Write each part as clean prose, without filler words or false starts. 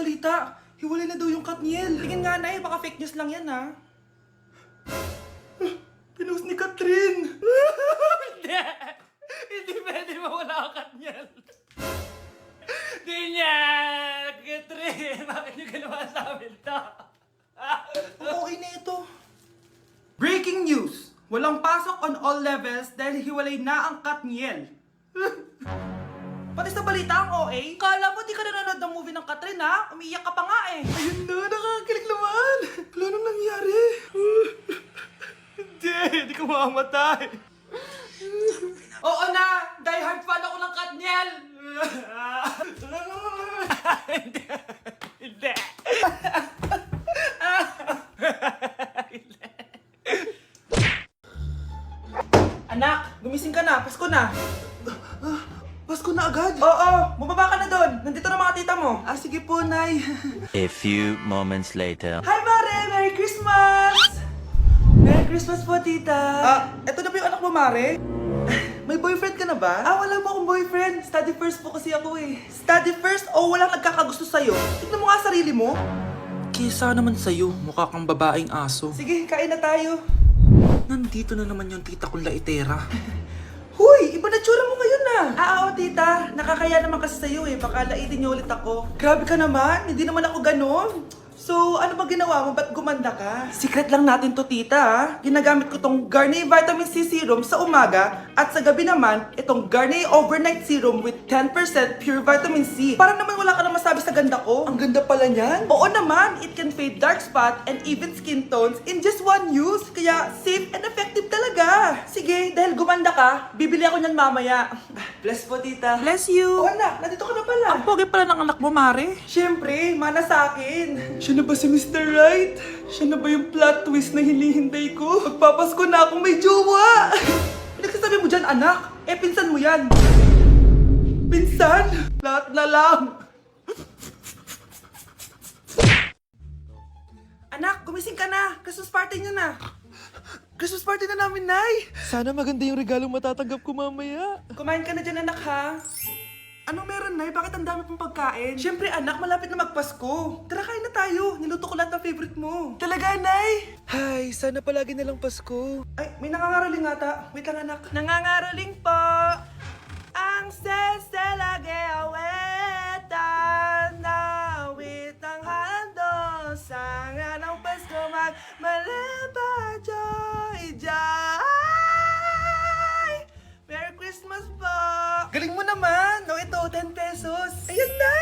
balita. Hiwalay na daw yung Katniel. Tingin nga, Nay. Baka fake news lang yan, ha? Pinost ni Catherine. Hindi! Hindi pwede mawala ang Katniel. Di niya! Catherine! Bakit niyo ginawa sa amin to? Okay na ito. Breaking news! Walang pasok on all levels dahil hiwalay na ang Katniel. Pati sa balita ang OA, kala mo di ka nanonood ng movie ng Catherine ha? Umiiyak ka pa nga eh. Ayun na, nakakakilig naman. Wala nang nangyari. Hindi ka mamamatay. Oo na, die hard fan ako ng Katniel. Hindi! Hindi! Anak, gumising ka na. Pasko na. Pasko na agad? Oo, bumaba ka na doon. Nandito na mga tita mo. Ah, sige po, Nay. A few moments later. Hi, Mare! Merry Christmas! Merry Christmas po, tita. Eto na ba yung anak mo, Mare? May boyfriend ka na ba? Wala po akong boyfriend. Study first po kasi ako eh. Study first o walang nagkakagusto sa'yo? Tignan mo nga sarili mo. Kesa naman sa'yo, mukha kang babaeng aso. Sige, kain na tayo. Nandito na naman yung tita kong laitera. Huy! Iba na tsura mo ngayon na! Oo, tita. Nakakaya naman kasi sa'yo eh. Baka laitin niyo ulit ako. Grabe ka naman. Hindi naman ako ganon. So, ano ba ginawa mo? Ba't gumanda ka? Secret lang natin to, tita ha. Ginagamit ko tong Garnier Vitamin C Serum sa umaga at sa gabi naman, itong Garnier Overnight Serum with 10% pure vitamin C. Para naman wala ka na masabi sa ganda ko. Ang ganda pala niyan. Oo naman, it can fade dark spot and even skin tones in just one use. Kaya safe and effective talaga. Sige, dahil gumanda ka, bibili ako niyan mamaya. Bless po, tita. Bless you. Oh, anak, nandito ka na pala. Ang pogi pala ng anak mo, Mare. Siyempre, mana sa akin. Siya na ba si Mr. Right? Siya na ba yung plot twist na hinihintay ko? Magpapasko na akong may jowa! Nagsasabi mo dyan, anak? Pinsan mo yan. Pinsan? Lahat na lang. Anak, gumising ka na. Christmas party niyo na. Christmas party na namin, Nay. Sana maganda yung regalong matatanggap ko mamaya. Kumain ka na dyan, anak, ha? Anong meron, Nay? Bakit ang dami pong pagkain? Siyempre, anak, malapit na magpasko. Tara, kain na tayo. Niluto ko lahat ng favorite mo. Talaga, Nay? Hay, sana palagi na lang Pasko. Ay, may nangangaraling ata. Wait lang, anak. Nangangaraling po. Ang seselage awetan na awit ng handol. Sanga ng Pasko magmalaba joy joy. Merry Christmas po! Galing mo naman! No, ito, 10 pesos. Ayan na!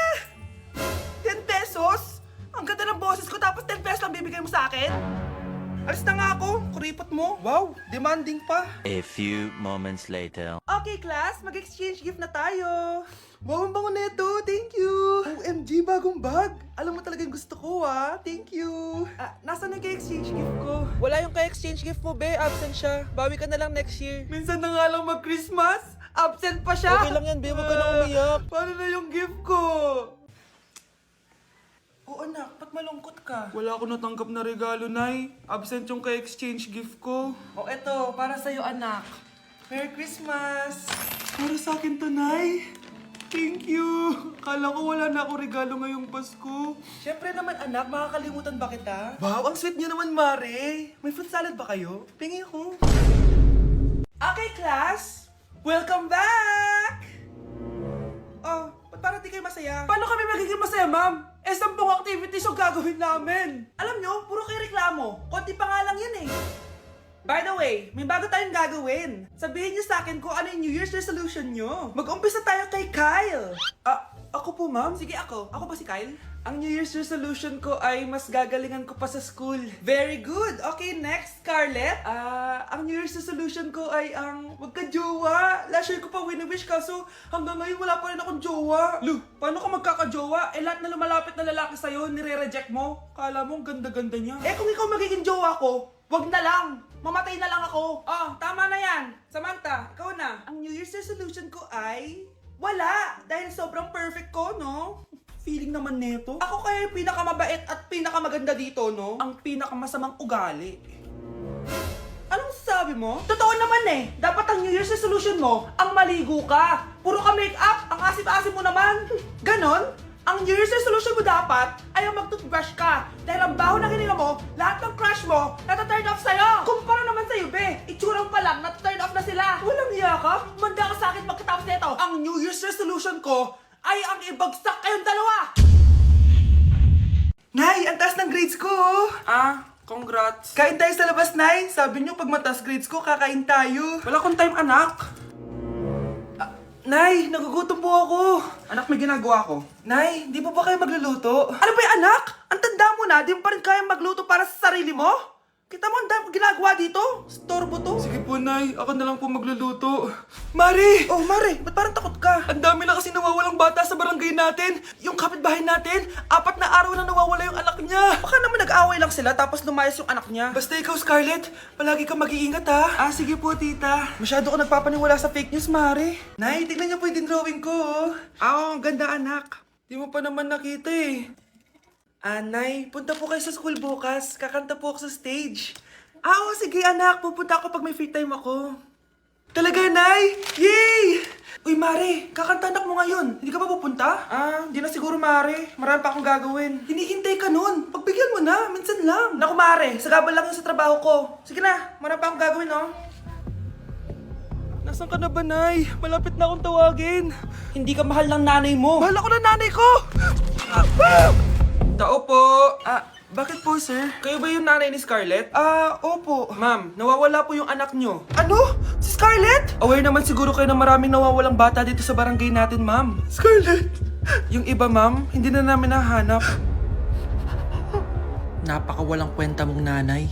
10 pesos? Ang ganda ng boses ko tapos 10 pesos lang bibigay mo sa akin? Alis na nga ako, kuripot mo. Wow, demanding pa. A few moments later. Okay, class, mag-exchange gift na tayo. Wow, ang bango neto, thank you. OMG, bagong bag. Alam mo talaga yung gusto ko, ha? Thank you. Nasaan yung ka-exchange gift ko? Wala yung ka-exchange gift mo, be. Absent siya. Bawi ka na lang next year. Minsan na nga lang mag-Christmas. Absent pa siya. Okay lang yan, be. Huwag ka na umiyak. Paano na yung gift ko? Oo, anak. Ba't malungkot ka? Wala ako natanggap na regalo, Nay. Absent yung ka-exchange gift ko. O, eto. Para sa'yo, anak. Merry Christmas! Para sa akin to, Nay. Thank you! Kala ko wala na ako regalo ngayong Pasko. Siyempre naman, anak. Makakalimutan ba kita? Wow, ang sweet niyo naman, Mare. May fruit salad ba kayo? Pingi ako. Okay, class. Welcome back! Oh, ba't parang di kayo masaya? Paano kami magiging masaya, ma'am? 10 activities yung gagawin namin. Alam nyo, puro kayo reklamo. Konti pa nga lang yan eh. By the way, may bago tayong gagawin. Sabihin niyo sa akin kung ano yung New Year's resolution nyo. Mag-umpisa tayo kay Kyle. Ako po, ma'am? Sige, ako. Ako ba si Kyle? Ang New Year's resolution ko ay mas gagalingan ko pa sa school. Very good. Okay, next, Scarlett. Ang New Year's resolution ko ay ang wag ka jowa. Last year ko pa wini-wish kaso hanggang ngayon wala pa rin akong jowa. Lu, paano ka magkakajowa? Lahat na lumalapit na lalaki sa'yo, nire-reject mo. Kala mo ang ganda-ganda niya. Kung ikaw magiging jowa ko, wag na lang. Mamatay na lang ako. Tama na yan. Samantha, ikaw na. Ang New Year's resolution ko ay wala. Dahil sobrang perfect ko, no? Feeling naman neto. Ako kaya yung pinakamabait at pinakamaganda dito, no? Ang pinakamasamang ugali. Anong sabi mo? Totoo naman eh. Dapat ang New Year's resolution mo, ang maligo ka. Puro ka make-up. Ang asim-asim mo naman. Ganon? Ang New Year's resolution mo dapat ay ang mag-toothbrush ka. Dahil ang baho ng hininga mo, lahat ng crush mo, nata-turn off sa'yo. Kumpara naman sa'yo, be. Itsurang pa lang, nata-turn off na sila. Walang hiya ka? Manda ka sa akin pagkatapos nito. Ang New Year's resolution ko ay ang ibagsak kayong dalawa. Nay, ang taas ng grades ko. Congrats. Kain tayo sa labas, Nay. Sabi niyo pag mataas grades ko, kakain tayo. Wala akong time, anak. Nay, nagugutom po ako. Anak, may ginagawa ko. Nay, di po ba kayo magluluto? Ano ba yung anak? Ang tanda mo na, di mo pa rin kaya magluto para sa sarili mo? Kita mo ang dami ginagawa dito? Storbo to. Sige po, Nay. Ako na lang po magluluto. Mari! Oh, Mari, ba't parang takot ka? Ang dami na kasi nawawalang bata sa barangay natin. Yung kapitbahay natin, 4 na araw na nawawala yung anak niya. Baka naman nag-away lang sila tapos lumayas yung anak niya. Basta ikaw, Scarlett, palagi kang mag-iingat ha. Sige po, tita. Masyado ka nagpapaniwala sa fake news, Mari. Nay, tignan niyo po yung drawing ko. Ang ganda, anak. Di mo pa naman nakita eh. Nay, punta po kayo sa school bukas. Kakanta po ako sa stage. Sige anak. Pupunta ako pag may free time ako. Talaga, Nay? Yay! Uy, Mare, kakanta anak mo ngayon. Hindi ka pa pupunta? Hindi na siguro, Mare. Marami pa akong gagawin. Hinihintay ka nun. Pagbigyan mo na. Minsan lang. Naku, Mare. Sagabal lang yun sa trabaho ko. Sige na. Marami pa akong gagawin, no? Nasaan ka na ba, Nay? Malapit na akong tawagin. Hindi ka mahal ng nanay mo. Mahal ako ng nanay ko! Tao po! Bakit po, sir? Kayo ba yung nanay ni Scarlett? Opo. Ma'am, nawawala po yung anak nyo. Ano? Si Scarlett? Aware naman siguro kayo na maraming nawawalang bata dito sa barangay natin, ma'am. Scarlett! Yung iba, ma'am, hindi na namin nahanap. Napakawalang kwenta mong nanay.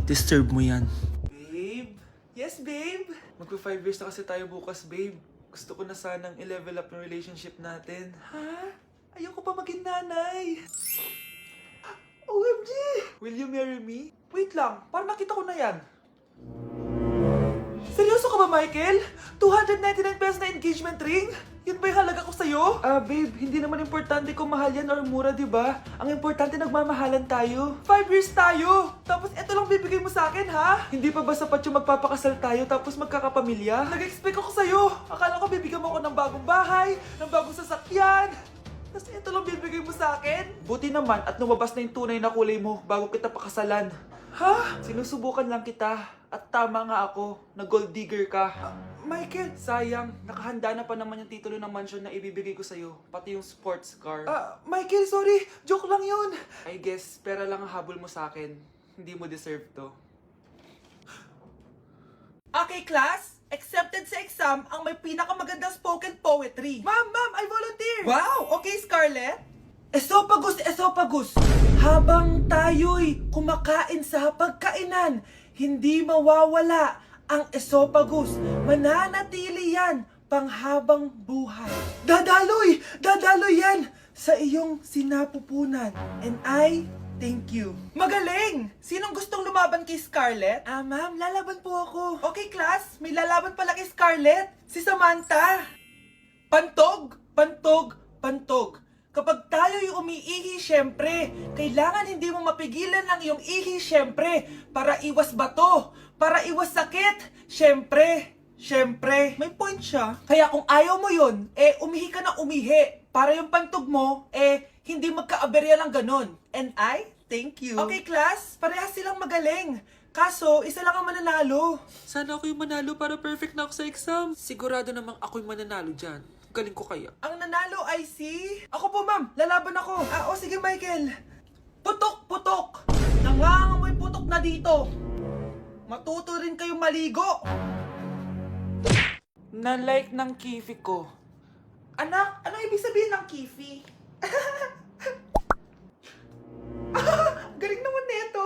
Disturb mo yan. Babe? Yes, babe? Magpa 5 years na kasi tayo bukas, babe. Gusto ko na sanang i-level up yung relationship natin. Ha? Ayoko pa maging nanay. OMG! Will you marry me? Wait lang, parang nakita ko na yan. Seryoso ka ba, Michael? 299 pesos na engagement ring? Yun ba yung halaga ko sa'yo? Babe, hindi naman importante kung mahal yan or mura, di ba? Ang importante, nagmamahalan tayo. 5 years tayo! Tapos eto lang bibigay mo sa akin, ha? Hindi pa ba sapat yung magpapakasal tayo tapos magkakapamilya? Nag-expect ako sa'yo! Akala ko bibigyan mo ako ng bagong bahay, ng bagong sasakyan. Tapos ito lang bibigay mo sa akin? Buti naman at lumabas na yung tunay na kulay mo bago kita pakasalan. Ha? Sinusubukan lang kita at tama nga ako na gold digger ka. Michael, sayang. Nakahanda na pa naman yung titulo ng mansion na ibibigay ko sa'yo. Pati yung sports car. Michael, sorry. Joke lang yun. I guess, pera lang ang habol mo sa akin. Hindi mo deserve to. Okay, class. Accepted sa exam ang may pinakamagandang spoken poetry. Ma'am, I volunteer! Wow! Okay, Scarlett. Esophagus! Habang tayo'y kumakain sa pagkainan, hindi mawawala ang esophagus. Mananatili yan panghabang buhay. Dadaloy yan sa iyong sinapupunan. And I thank you. Magaling! Sinong gustong lumaban kay Scarlett? Ma'am, lalaban po ako. Okay, class. May lalaban pala kay Scarlett. Si Samantha. Pantog! Kapag tayo'y umiihi, syempre, kailangan hindi mo mapigilan ang iyong ihi, syempre, para iwas bato, para iwas sakit, syempre. May point siya. Kaya kung ayaw mo yun, umihi ka na umihi. Para yung pantog mo, hindi magka-aberya lang ganon. And I thank you. Okay, class, parehas silang magaling. Kaso, isa lang ang mananalo. Sana ako yung manalo para perfect na ako sa exam. Sigurado namang ako yung mananalo dyan. Galing ko kaya. Ang nanalo ay si... Ako po, ma'am. Lalaban ako. Sige, Michael. Putok. Nangangamoy putok na dito. Matuto rin kayong maligo. Na-like ng kifi ko. Anak, ano ibig sabihin ng kifi? Galing naman nito.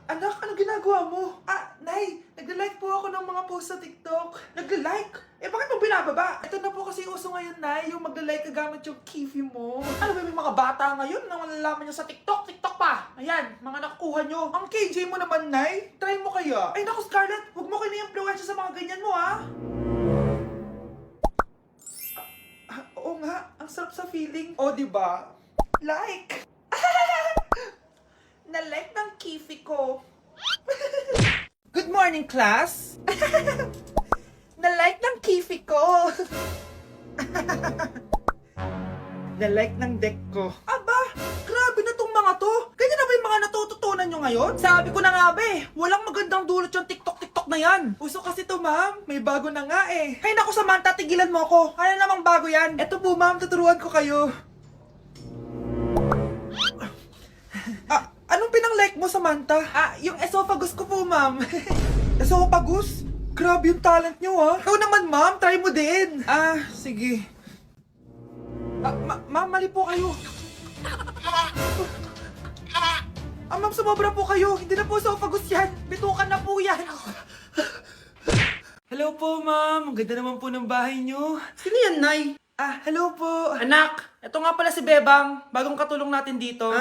Anak, ano ginagawa mo? Nay, nagla-like po ako ng mga post sa TikTok. Nagla-like? Bakit mo binababa? Ito na po kasi uso ngayon, Nay, yung magla-like ka gamit yung kifi mo. Ano ba, may mga bata ngayon na malalaman nyo sa TikTok pa. Ayan, mga nakukuha nyo. Ang KJ mo naman, Nay. Try mo kaya. Ay, naku, Scarlett, huwag mo kayo na-influensya sa mga ganyan mo, ha? Oo nga, ang sarap sa feeling. O, diba? Like! Na-like ng kifi ko. Good morning, class! Na-like ng kifi ko. na-like ng deck ko. Aba, grabe na tong mga to. Ganyan na ba yung mga natututunan nyo ngayon? Sabi ko na nga ba walang magandang dulot yung TikTok na yan. Uso kasi to ma'am, may bago na nga eh. Hay naku Samantha, tigilan mo ako. Ano namang bago yan? Eto po ma'am, tuturuan ko kayo. Anong pinang-like mo, Samantha? Yung esophagus ko po, ma'am. Esophagus? Grabe yung talent nyo, ha? Ikaw naman, ma'am. Try mo din. Sige. Ma'am, mali po kayo. Ma'am, sumobra po kayo. Hindi na po esophagus yan. Bitukan na po yan. Hello po, ma'am. Ang ganda naman po ng bahay nyo. Sino yan, Nay? Hello po. Anak, ito nga pala si Bebang. Bagong katulong natin dito.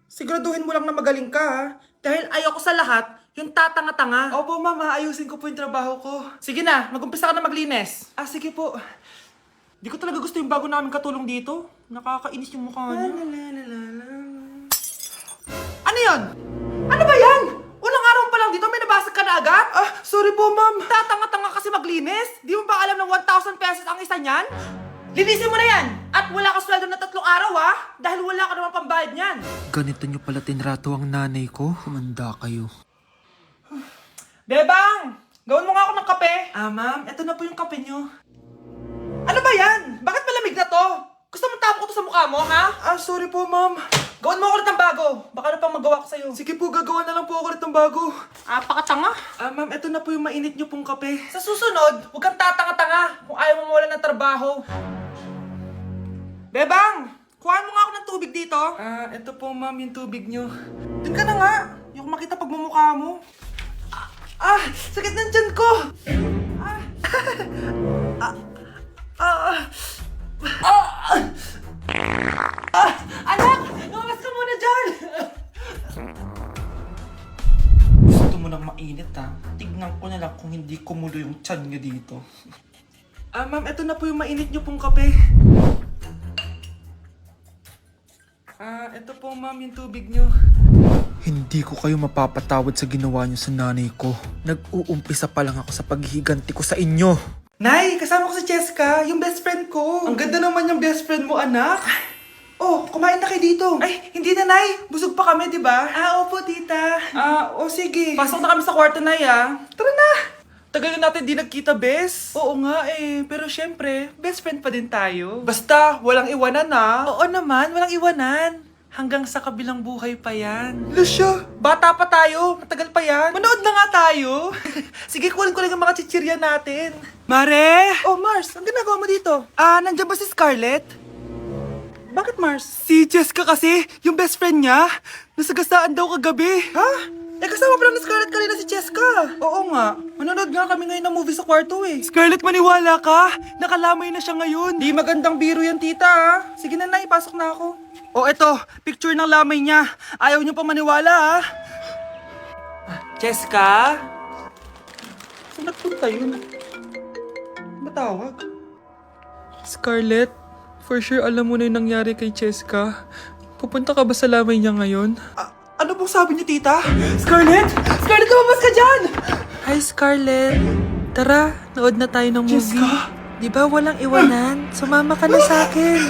Siguraduhin mo lang na magaling ka, ha? Dahil ayoko sa lahat, yung tatanga-tanga. Opo, ma'am. Ayusin ko po yung trabaho ko. Sige na, mag-umpisa ka na maglinis. Sige po. Di ko talaga gusto yung bago namin katulong dito. Nakakainis yung mukha niya. Ano yun? Ano ba yan? Unang araw pa lang dito, may nabasag ka na agad? Sorry po, ma'am. Tatanga-tanga kasi maglinis? Di mo ba alam na 1,000 pesos ang isa niyan? Linisin mo na yan! At wala ka sweldo na 3 araw, ha? Dahil wala ka naman pambayad niyan. Ganito nyo pala tinrato ang nanay ko? Humanda kayo. Bebang! Gawin mo nga ako ng kape. Ma'am, eto na po yung kape nyo. Ano ba yan? Bakit malamig na to? Gusto mo tapo ko to sa mukha mo, ha? Sorry po, ma'am. Gawin mo ako ulit ng bago. Baka na pang magawa ko sa'yo. Sige po, gagawa na lang po ako ulit ng bago. Pakatanga. Ma'am, eto na po yung mainit nyo pong kape. Sa susunod, huwag kang tatanga-tanga kung ayaw mo mawala ng trabaho. Bebang! Kuhaan mo nga ako ng tubig dito. Eto po, ma'am, yung tubig nyo. Dun ka na nga. Yung makita pagmumukha mo. Sakit ng tiyan ko! Anak! Lumabas ka muna dyan! Gusto mo nang mainit, ha? Tignan ko na lang kung hindi kumulo yung tiyan nyo dito. Ma'am, eto na po yung mainit nyo pong kape. Eto po, ma'am, yung tubig nyo. Hindi ko kayo mapapatawad sa ginawa nyo sa nanay ko. Nag-uumpisa pa lang ako sa paghihiganti ko sa inyo. Nay, kasama ko si Cheska, yung best friend ko. Ang ganda naman yung best friend mo, anak. Kumain na kayo dito. Ay, hindi na, Nay. Busog pa kami, di ba? Opo, tita. Sige. Pasok na kami sa kwarto, Nay, Tara na. Tagal na natin di nagkita, bes. Oo nga pero syempre, best friend pa din tayo. Basta, walang iwanan, Oo naman, walang iwanan. Hanggang sa kabilang buhay pa yan. Lusya, bata pa tayo. Matagal pa yan. Manood na nga tayo. Sige, kunin ko lang ang mga chichirya natin. Mare! Mars, ang ginagawa mo dito? Nandiyan ba si Scarlett? Bakit, Mars? Si Jessica kasi, yung best friend niya, nasagasaan daw kagabi. Ha? Kasama pa lang ni Scarlett kanina si Jessica. Oo nga. Manonood nga kami ngayon ng movie sa kwarto Scarlett, maniwala ka. Nakalamay na siya ngayon. Di magandang biro yan, tita, Sige na, ipasok na ako. Eto, picture ng lamay niya. Ayaw niyo pa maniwala, Jessica? Saan nagpunta yun? Matawag? Scarlett, for sure alam mo na yung nangyari kay Jessica. Pupunta ka ba sa lamay niya ngayon? Ano pong sabi niyo, tita? Scarlett! Scarlett, lumabas ka dyan! Hi, Scarlett. Tara, nood na tayo ng movie. Jessica? Di ba walang iwanan? Sumama ka na sa akin.